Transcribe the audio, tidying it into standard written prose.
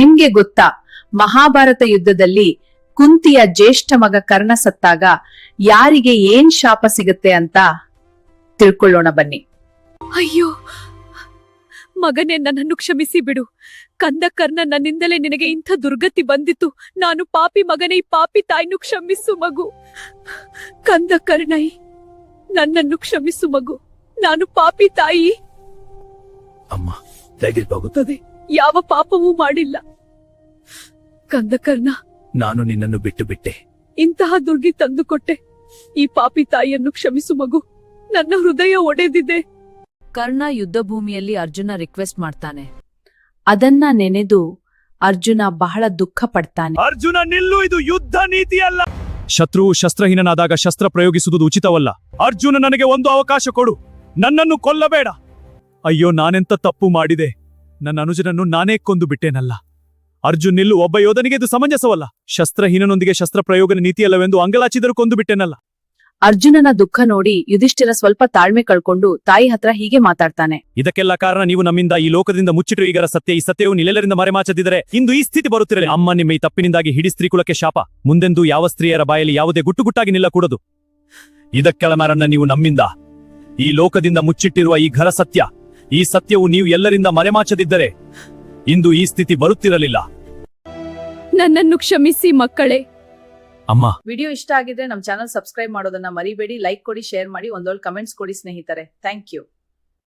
ನಿಮ್ಗೆ ಗೊತ್ತಾ, ಮಹಾಭಾರತ ಯುದ್ಧದಲ್ಲಿ ಕುಂತಿಯ ಜ್ಯೇಷ್ಠ ಮಗ ಕರ್ಣ ಸತ್ತಾಗ ಯಾರಿಗೆ ಏನ್ ಶಾಪ ಸಿಗುತ್ತೆ ಅಂತ ತಿಳ್ಕೊಳ್ಳೋಣ ಬನ್ನಿ. ಅಯ್ಯೋ ಮಗನೇ, ನನ್ನನ್ನು ಕ್ಷಮಿಸಿ ಬಿಡು. ಕಂದ ಕರ್ಣ, ನನ್ನಿಂದಲೇ ನಿನಗೆ ಇಂಥ ದುರ್ಗತಿ ಬಂದಿತು. ನಾನು ಪಾಪಿ ಮಗನೇ, ಈ ಪಾಪಿ ತಾಯಿನು ಕ್ಷಮಿಸು ಮಗು. ಕಂದ ಕರ್ಣೈ, ನನ್ನನ್ನು ಕ್ಷಮಿಸು ಮಗು. ನಾನು ಪಾಪಿ ತಾಯಿ. ಅಮ್ಮ, ತೆಗೆದುಹೋಗುತ್ತದೆ. ಯಾವ ಪಾಪವೂ ಮಾಡಿಲ್ಲ ಕಂದ ಕರ್ಣ. ನಾನು ನಿನ್ನನ್ನು ಬಿಟ್ಟು ಬಿಟ್ಟೆ. ಇಂತಹ ದುರ್ಗಿ ತಂದುಕೊಟ್ಟೆ. ಈ ಪಾಪಿ ತಾಯಿಯನ್ನು ಕ್ಷಮಿಸು ಮಗು. ನನ್ನ ಹೃದಯ ಒಡೆದಿದೆ. ಕರ್ಣ ಯುದ್ಧ ಭೂಮಿಯಲ್ಲಿ ಅರ್ಜುನ ರಿಕ್ವೆಸ್ಟ್ ಮಾಡ್ತಾನೆ. ಅದನ್ನ ನೆನೆದು ಅರ್ಜುನ ಬಹಳ ದುಃಖ ಪಡ್ತಾನೆ. ಅರ್ಜುನ, ನಿಲ್ಲು, ಇದು ಯುದ್ಧ ನೀತಿ ಅಲ್ಲ. ಶತ್ರುವು ಶಸ್ತ್ರಹೀನನಾದಾಗ ಶಸ್ತ್ರ ಪ್ರಯೋಗಿಸುವುದು ಉಚಿತವಲ್ಲ. ಅರ್ಜುನ, ನನಗೆ ಒಂದು ಅವಕಾಶ ಕೊಡು. ನನ್ನನ್ನು ಕೊಲ್ಲಬೇಡ. ಅಯ್ಯೋ, ನಾನೆಂತ ತಪ್ಪು ಮಾಡಿದೆ. ನನ್ನ ಅನುಜನನ್ನು ನಾನೇ ಕೊಂದು ಬಿಟ್ಟೇನಲ್ಲ. ಅರ್ಜುನ್, ನಿಲ್ಲು. ಒಬ್ಬ ಯೋಧನಿಗೆ ಇದು ಸಮಂಜಸವಲ್ಲ. ಶಸ್ತ್ರಹೀನನೊಂದಿಗೆ ಶಸ್ತ್ರ ಪ್ರಯೋಗನ ನೀತಿಯಲ್ಲವೆಂದು ಅಂಗಲಾಚಿದರೂ ಕೊಂದು ಬಿಟ್ಟೇನಲ್ಲ. ಅರ್ಜುನನ ದುಃಖ ನೋಡಿ ಯುಧಿಷ್ಠಿರ ಸ್ವಲ್ಪ ತಾಳ್ಮೆ ಕಳ್ಕೊಂಡು ತಾಯಿ ಹತ್ರ ಹೀಗೆ ಮಾತಾಡ್ತಾನೆ. ಇದಕ್ಕೆಲ್ಲ ಕಾರಣ ನೀವು ನಮ್ಮಿಂದ ಈ ಲೋಕದಿಂದ ಮುಚ್ಚಿಟ್ಟು ಈಗರ ಸತ್ಯ. ಈ ಸತ್ಯವು ನಿಲ್ಲೆಲ್ಲರಿಂದ ಮರೆಮಾಚದಿದ್ದರೆ ಇಂದು ಈ ಸ್ಥಿತಿ ಬರುತ್ತಿರಲಿ. ಅಮ್ಮ, ನಿಮ್ಮ ಈ ತಪ್ಪಿನಿಂದಾಗಿ ಹಿಡಿ ಸ್ತ್ರೀಕುಲಕ್ಕೆ ಶಾಪ. ಮುಂದೆಂದೂ ಯಾವ ಸ್ತ್ರೀಯರ ಬಾಯಲ್ಲಿ ಯಾವುದೇ ಗುಟ್ಟುಗುಟ್ಟಾಗಿ ನಿಲ್ಲಕೂಡದು. ಇದಕ್ಕೆಳಮಾರನ್ನ ನೀವು ನಮ್ಮಿಂದ ಈ ಲೋಕದಿಂದ ಮುಚ್ಚಿಟ್ಟಿರುವ ಈ ಘರ ಸತ್ಯ, ಈ ಸತ್ಯವು ನೀವು ಎಲ್ಲರಿಂದ ಮರೆಮಾಚದಿದ್ದರೆ ಇಂದು ಈ ಸ್ಥಿತಿ ಬರುತ್ತಿರಲಿಲ್ಲ. ನನ್ನನ್ನು ಕ್ಷಮಿಸಿ ಮಕ್ಕಳೇ. ಅಮ್ಮ, ವಿಡಿಯೋ ಇಷ್ಟ ಆಗಿದ್ರೆ ನಮ್ ಚಾನಲ್ ಸಬ್ಸ್ಕ್ರೈಬ್ ಮಾಡೋದನ್ನ ಮರಿಬೇಡಿ. ಲೈಕ್ ಕೊಡಿ, ಶೇರ್ ಮಾಡಿ, ಒಂದೊಳ್ಳೆ ಕಮೆಂಟ್ಸ್ ಕೊಡಿ ಸ್ನೇಹಿತರೆ. Thank you.